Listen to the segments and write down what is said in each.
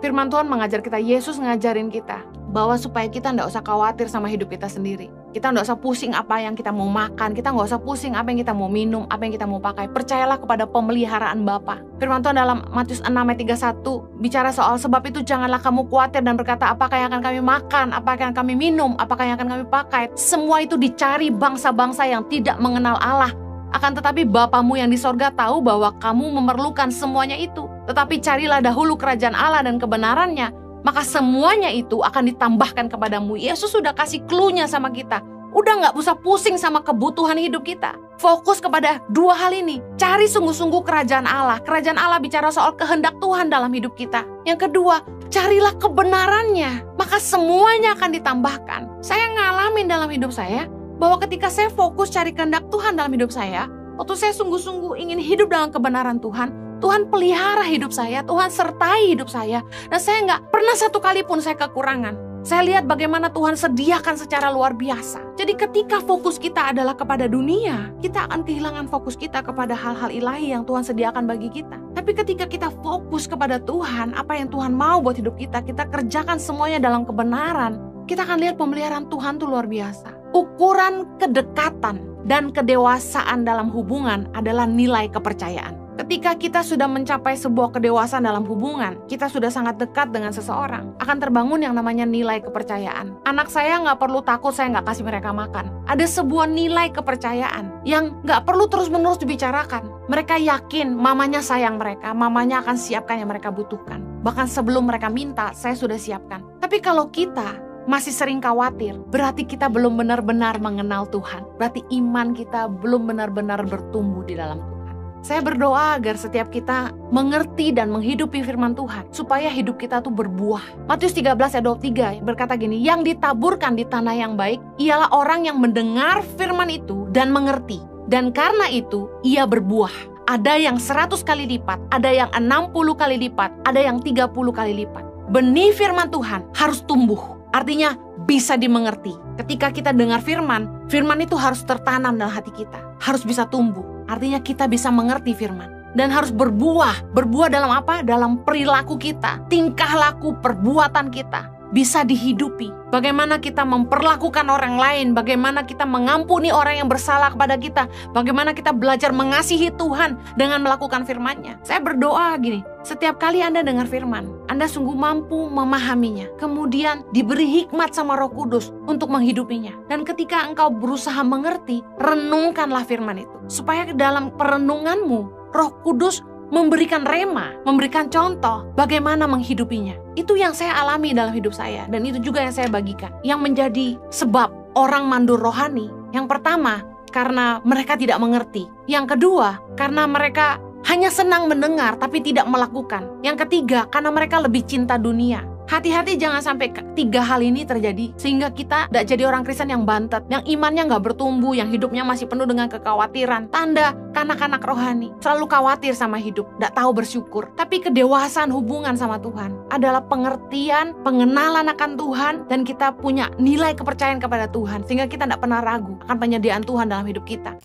Firman Tuhan mengajar kita, Yesus ngajarin kita bahwa supaya kita nggak usah khawatir sama hidup kita sendiri. Kita nggak usah pusing apa yang kita mau makan, kita nggak usah pusing apa yang kita mau minum, apa yang kita mau pakai. Percayalah kepada pemeliharaan Bapa. Firman Tuhan dalam Matius 6 ayat 31 bicara soal sebab itu janganlah kamu khawatir dan berkata apakah yang akan kami makan, apakah yang kami minum, apakah yang akan kami pakai. Semua itu dicari bangsa-bangsa yang tidak mengenal Allah. Akan tetapi Bapamu yang di sorga tahu bahwa kamu memerlukan semuanya itu. Tetapi carilah dahulu kerajaan Allah dan kebenarannya, maka semuanya itu akan ditambahkan kepadamu. Yesus sudah kasih clue-nya sama kita. Udah gak usah pusing sama kebutuhan hidup kita. Fokus kepada dua hal ini. Cari sungguh-sungguh kerajaan Allah. Kerajaan Allah bicara soal kehendak Tuhan dalam hidup kita. Yang kedua, carilah kebenarannya, maka semuanya akan ditambahkan. Saya ngalamin dalam hidup saya bahwa ketika saya fokus cari kehendak Tuhan dalam hidup saya, waktu saya sungguh-sungguh ingin hidup dalam kebenaran Tuhan, Tuhan pelihara hidup saya, Tuhan sertai hidup saya, dan saya nggak pernah satu kali pun saya kekurangan. Saya lihat bagaimana Tuhan sediakan secara luar biasa. Jadi ketika fokus kita adalah kepada dunia, kita akan kehilangan fokus kita kepada hal-hal ilahi yang Tuhan sediakan bagi kita. Tapi ketika kita fokus kepada Tuhan, apa yang Tuhan mau buat hidup kita, kita kerjakan semuanya dalam kebenaran, kita akan lihat pemeliharaan Tuhan itu luar biasa. Ukuran kedekatan dan kedewasaan dalam hubungan adalah nilai kepercayaan. Ketika kita sudah mencapai sebuah kedewasaan dalam hubungan, kita sudah sangat dekat dengan seseorang, akan terbangun yang namanya nilai kepercayaan. Anak saya nggak perlu takut saya nggak kasih mereka makan. Ada sebuah nilai kepercayaan yang nggak perlu terus-menerus dibicarakan. Mereka yakin mamanya sayang mereka, mamanya akan siapkan yang mereka butuhkan. Bahkan sebelum mereka minta, saya sudah siapkan. Tapi kalau kita masih sering khawatir, berarti kita belum benar-benar mengenal Tuhan. Berarti iman kita belum benar-benar bertumbuh di dalam Tuhan. Saya berdoa agar setiap kita mengerti dan menghidupi firman Tuhan, supaya hidup kita tuh berbuah. Matius 13 ayat 23 berkata gini, yang ditaburkan di tanah yang baik, ialah orang yang mendengar firman itu dan mengerti. Dan karena itu, ia berbuah. Ada yang 100 kali lipat, ada yang 60 kali lipat, ada yang 30 kali lipat. Benih firman Tuhan harus tumbuh. Artinya bisa dimengerti. Ketika kita dengar firman, firman itu harus tertanam dalam hati kita. Harus bisa tumbuh. Artinya kita bisa mengerti firman. Dan harus berbuah. Berbuah dalam apa? Dalam perilaku kita. Tingkah laku perbuatan kita. Bisa dihidupi. Bagaimana kita memperlakukan orang lain. Bagaimana kita mengampuni orang yang bersalah kepada kita. Bagaimana kita belajar mengasihi Tuhan dengan melakukan firman-Nya. Saya berdoa gini. Setiap kali Anda dengar firman, Anda sungguh mampu memahaminya. Kemudian diberi hikmat sama Roh Kudus untuk menghidupinya. Dan ketika engkau berusaha mengerti, renungkanlah firman itu. Supaya dalam perenunganmu, Roh Kudus memberikan rema, memberikan contoh bagaimana menghidupinya. Itu yang saya alami dalam hidup saya. Dan itu juga yang saya bagikan. Yang menjadi sebab orang mandur rohani. Yang pertama, karena mereka tidak mengerti. Yang kedua, karena mereka hanya senang mendengar tapi tidak melakukan. Yang ketiga, karena mereka lebih cinta dunia. Hati-hati jangan sampai 3 hal ini terjadi sehingga kita tidak jadi orang Kristen yang bantet, yang imannya nggak bertumbuh, yang hidupnya masih penuh dengan kekhawatiran. Tanda kanak-kanak rohani selalu khawatir sama hidup, tidak tahu bersyukur. Tapi kedewasaan hubungan sama Tuhan adalah pengertian, pengenalan akan Tuhan, dan kita punya nilai kepercayaan kepada Tuhan sehingga kita tidak pernah ragu akan penyediaan Tuhan dalam hidup kita.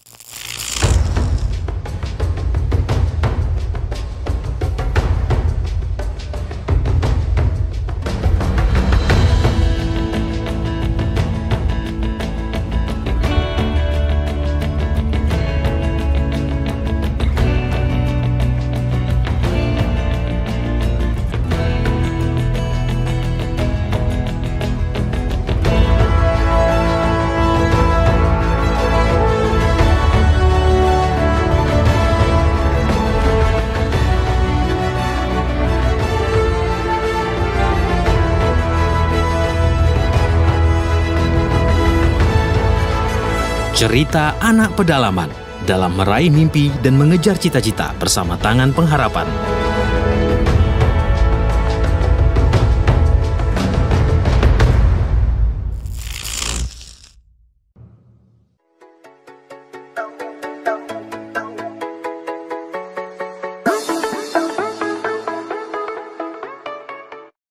Cerita anak pedalaman dalam meraih mimpi dan mengejar cita-cita bersama Tangan Pengharapan.